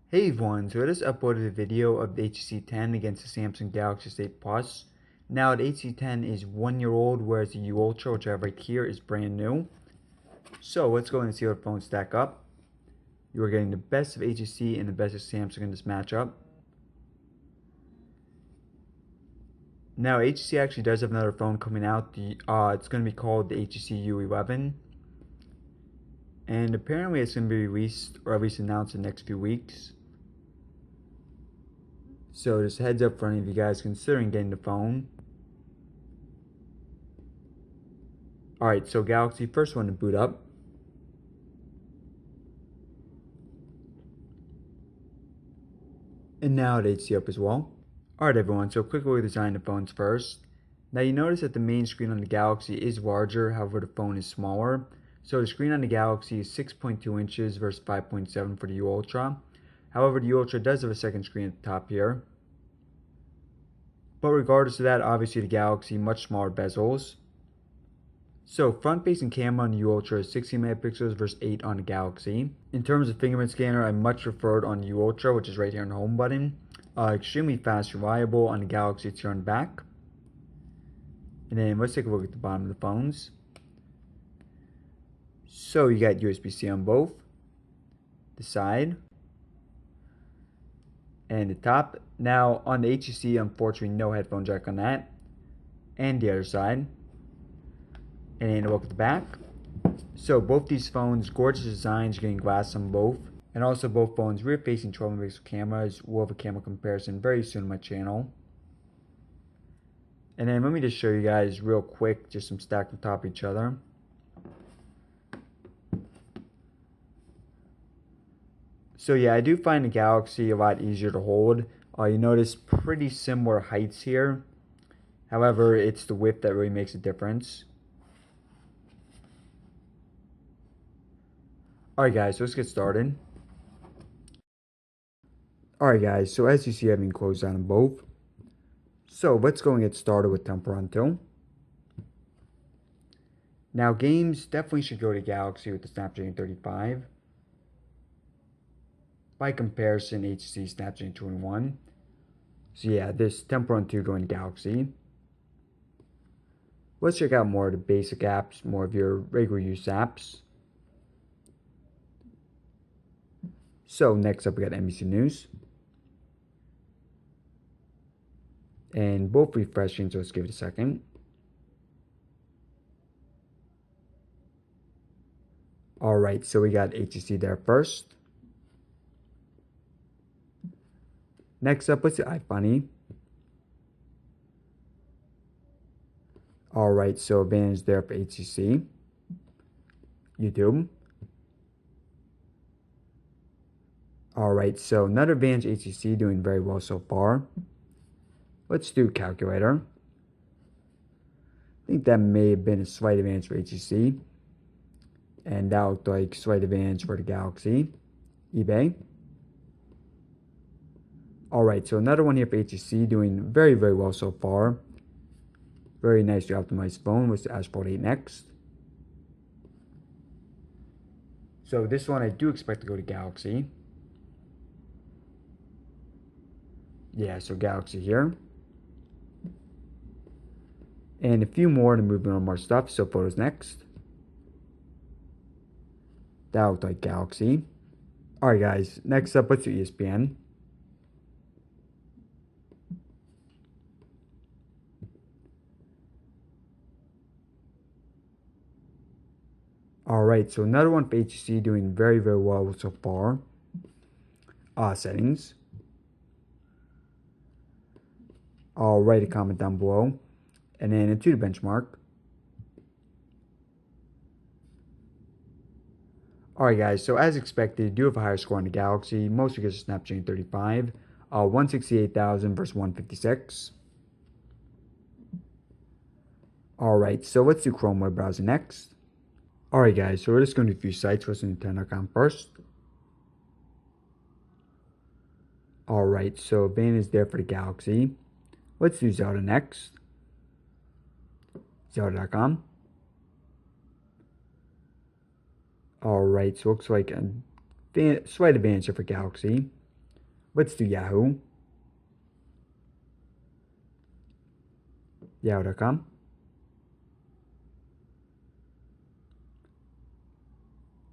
Hey everyone, so I just uploaded a video of the HTC 10 against the Samsung Galaxy S8 Plus. Now the HTC 10 is 1 year old, whereas the U Ultra, which I have right here, is brand new. So let's go and see how the phones stack up. You are getting the best of HTC and the best of Samsung in this matchup. Now HTC actually does have another phone coming out. It's going to be called the HTC U11. And apparently it's going to be released, or at least announced in the next few weeks. So just heads up for any of you guys considering getting the phone. Alright, so Galaxy, first one to boot up. And now it HTC up as well. Alright everyone, so quickly we'll design the phones first. Now you notice that the main screen on the Galaxy is larger, however the phone is smaller. So the screen on the Galaxy is 6.2 inches versus 5.7 for the U Ultra. However, the U Ultra does have a second screen at the top here. But regardless of that, obviously the Galaxy much smaller bezels. So front-facing camera on the U Ultra is 16 megapixels versus 8 on the Galaxy. In terms of fingerprint scanner, I much preferred on the U Ultra, which is right here on the home button. Extremely fast, reliable. On the Galaxy, it's here on the back. And then let's take a look at the bottom of the phones. So you got USB-C on both, the side, and the top. Now on the HTC, unfortunately, no headphone jack on that, and the other side. And then a look at the back. So both these phones, gorgeous designs, getting glass on both. And also both phones rear-facing 12-megapixel cameras. We'll have a camera comparison very soon on my channel. And then let me just show you guys real quick, just some stacked on top of each other. So yeah, I do find the Galaxy a lot easier to hold. You notice pretty similar heights here. However, it's the width that really makes a difference. Alright guys, so let's get started. Alright guys, so as you see, I've been closed down on both. So let's go and get started with Temperanto. Now games definitely should go to Galaxy with the Snapdragon 35. By comparison, HTC Snapdragon 21. So yeah, this Temperanto going to Galaxy. Let's check out more of the basic apps, more of your regular use apps. So next up we got NBC News. And both refreshing, so let's give it a second. Alright, so we got HTC there first. Next up, let's see iFunny. Alright, so advantage there for HTC. YouTube. Alright, so another advantage HTC doing very well so far. Let's do calculator. I think that may have been a slight advantage for HTC. And that looked like slight advantage for the Galaxy. eBay. Alright, so another one here for HTC doing very, very well so far. Very nicely optimized phone with the Asphalt 8 next. So this one I do expect to go to Galaxy. Yeah, so Galaxy here. And a few more to move on more stuff, so photos next. That looked like Galaxy. Alright guys, next up, let's do ESPN. Alright, so another one for HTC doing very, very well so far. Settings. Write a comment down below. And then into the benchmark. Alright guys, so as expected, you do have a higher score on the Galaxy, mostly because of Snapdragon 35. 168,000 versus 156. Alright, so let's do Chrome web browser next. Alright guys, so we're just going to do a few sites. Let's do Nintendo.com first. Alright, so Van is there for the Galaxy. Let's do Zelda next. Zelda.com. Alright, so looks like a slight advantage for Galaxy. Let's do Yahoo. Yahoo.com.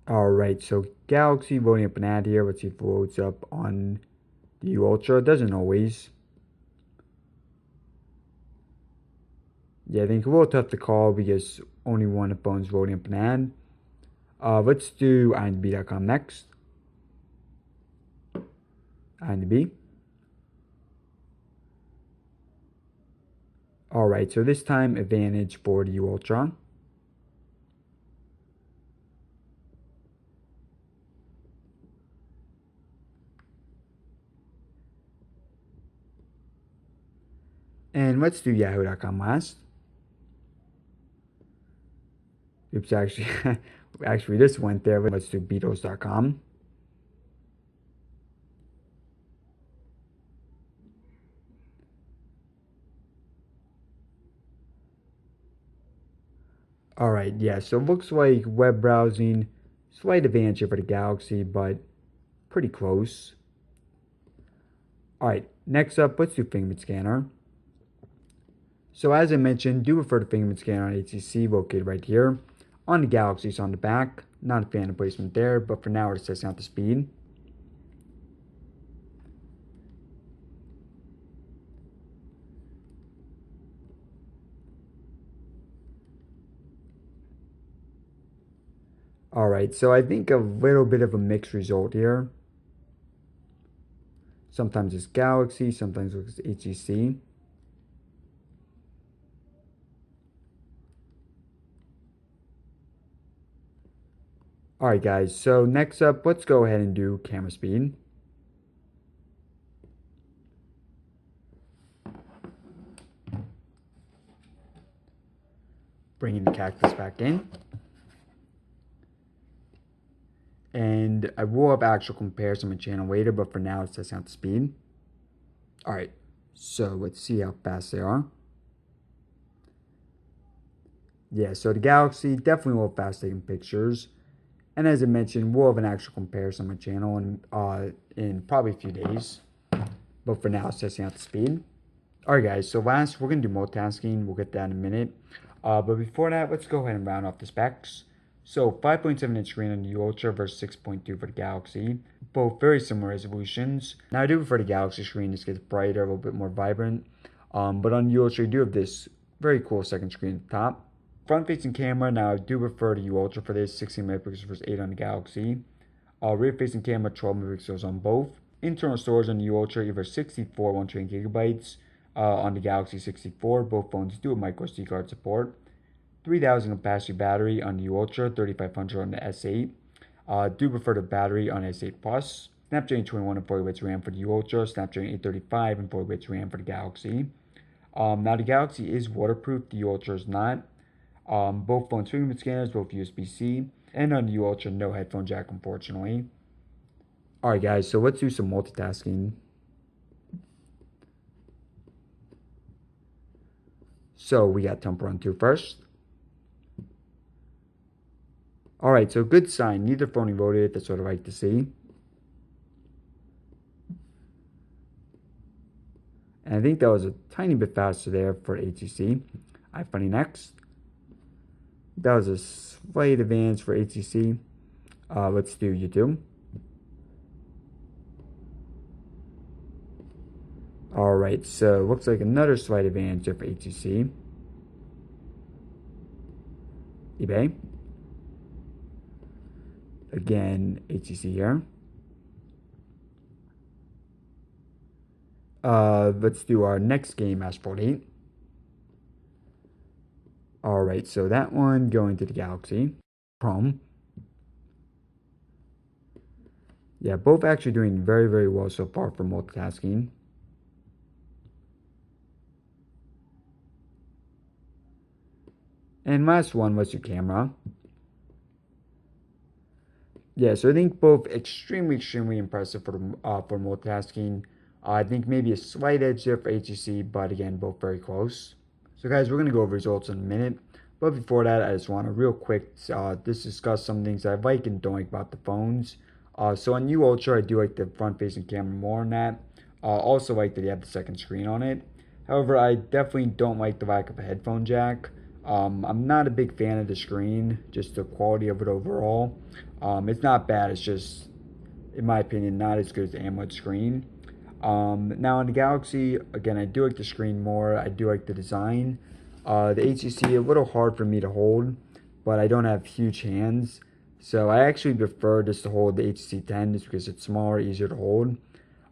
Alright, so Galaxy loading up an ad here. Let's see if it loads up on the U Ultra. It doesn't always. Yeah, I think a little tough to call because only one of the phones loading up an ad. Let's do IMDb.com next. IMDb. Alright, so this time advantage for the U Ultra. And let's do Yahoo.com last. Oops, actually this went there. Let's do Beatles.com. Alright, yeah, so it looks like web browsing, slight advantage for the Galaxy, but pretty close. Alright, next up, let's do Fingerprint Scanner. So as I mentioned, do refer to Fingerprint Scanner on HTC, located right here. On the Galaxy, it's on the back. Not a fan of placement there, but for now, we're just testing out the speed. Alright, so I think a little bit of a mixed result here. Sometimes it's Galaxy, sometimes it's HTC. Alright guys, so next up, let's go ahead and do camera speed. Bringing the cactus back in. And I will have actual comparison on my channel later, but for now, let's test out the speed. Alright, so let's see how fast they are. Yeah, so the Galaxy definitely will fast taking pictures. And as I mentioned, we'll have an actual comparison on my channel in probably a few days. But for now, it's testing out the speed. Alright guys, so last, we're going to do multitasking. We'll get that in a minute. But before that, let's go ahead and round off the specs. So 5.7-inch screen on the U Ultra versus 6.2 for the Galaxy. Both very similar resolutions. Now I do prefer the Galaxy screen. This gets brighter, a little bit more vibrant. But on the U Ultra, you do have this very cool second screen at the top. Front-facing camera, now I do prefer the U Ultra for this, 16 megapixels versus 8 on the Galaxy. Rear-facing camera, 12 megapixels on both. Internal storage on the U Ultra, either 64 128 gigabytes. On the Galaxy 64, both phones do have micro SD card support. 3000 capacity battery on the U Ultra, 3500 on the S8. Do prefer the battery on S8 Plus. Snapdragon 21 and 40 bits RAM for the U Ultra, Snapdragon 835 and 40 bits RAM for the Galaxy. Now the Galaxy is waterproof, the U Ultra is not. Both phones fingerprint scanners, both USB-C, and on the U Ultra, no headphone jack, unfortunately. Alright guys, so let's do some multitasking. So we got Temple Run 2 first. Alright, so good sign. Neither phone reloaded. That's what I like to see. And I think that was a tiny bit faster there for HTC. iFunny next. That was a slight advance for HTC. Let's do YouTube. Alright, so looks like another slight advantage for HTC. eBay. Again, HTC here. Let's do our next game, Asphalt 8. Alright, so that one going to the Galaxy. Chrome. Yeah, both actually doing very, very well so far for multitasking. And last one was your camera. Yeah, so I think both extremely, extremely impressive for multitasking. I think maybe a slight edge there for HTC, but again, both very close. So guys, we're going to go over results in a minute. But before that, I just want to real quick just discuss some things I like and don't like about the phones. So on U Ultra, I do like the front-facing camera more on that. Also like that you have the second screen on it. However, I definitely don't like the lack of a headphone jack. I'm not a big fan of the screen, just the quality of it overall. It's not bad, it's just, in my opinion, not as good as the AMOLED screen. Now on the Galaxy, again, I do like the screen more. I do like the design. The HTC, a little hard for me to hold, but I don't have huge hands. So I actually prefer just to hold the HTC 10 just because it's smaller, easier to hold.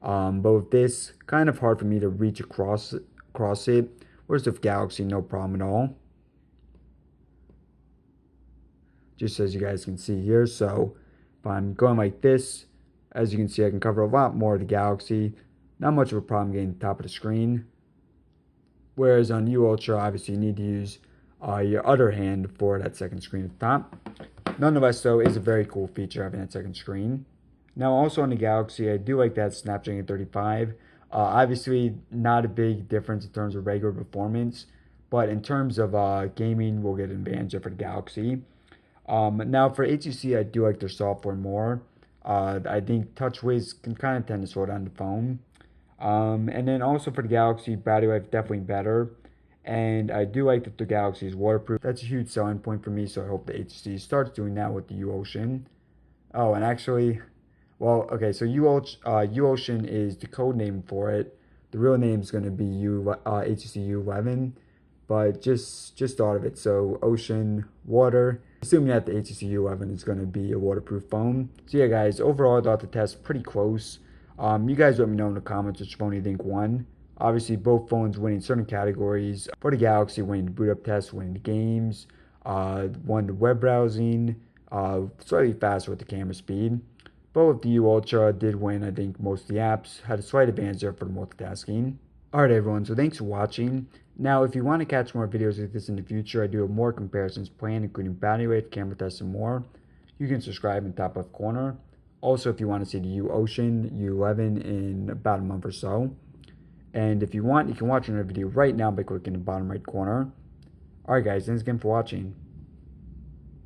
But with this, kind of hard for me to reach across it. Whereas with Galaxy, no problem at all. Just as you guys can see here. So if I'm going like this, as you can see, I can cover a lot more of the Galaxy. Not much of a problem getting the top of the screen. Whereas on U Ultra, obviously you need to use your other hand for that second screen at the top. Nonetheless, though, is a very cool feature having that second screen. Now, also on the Galaxy, I do like that Snapdragon 35. Obviously, not a big difference in terms of regular performance, but in terms of gaming, we'll get an advantage for the Galaxy. Now, for HTC, I do like their software more. I think TouchWiz can kind of tend to slow down the phone. And then also for the Galaxy, battery life definitely better. And I do like that the Galaxy is waterproof. That's a huge selling point for me, so I hope the HTC starts doing that with the U-Ocean. Oh, and actually, well, okay, so U-Ocean is the code name for it. The real name is going to be HTC U11, but just thought of it. So ocean, water. Assuming that the HTC U11 is going to be a waterproof phone. So yeah, guys, overall I thought the test pretty close. You guys let me know in the comments which phone you think won. Obviously, both phones winning certain categories. For the Galaxy, winning the boot up test, winning the games, won the web browsing, slightly faster with the camera speed. But with the U Ultra, did win, I think, most of the apps. Had a slight advantage there for the multitasking. Alright, everyone, so thanks for watching. Now, if you want to catch more videos like this in the future, I do have more comparisons planned, including battery life, camera tests, and more. You can subscribe in the top left corner. Also, if you want to see the U-Ocean U11 in about a month or so. And if you want, you can watch another video right now by clicking the bottom right corner. Alright guys, thanks again for watching.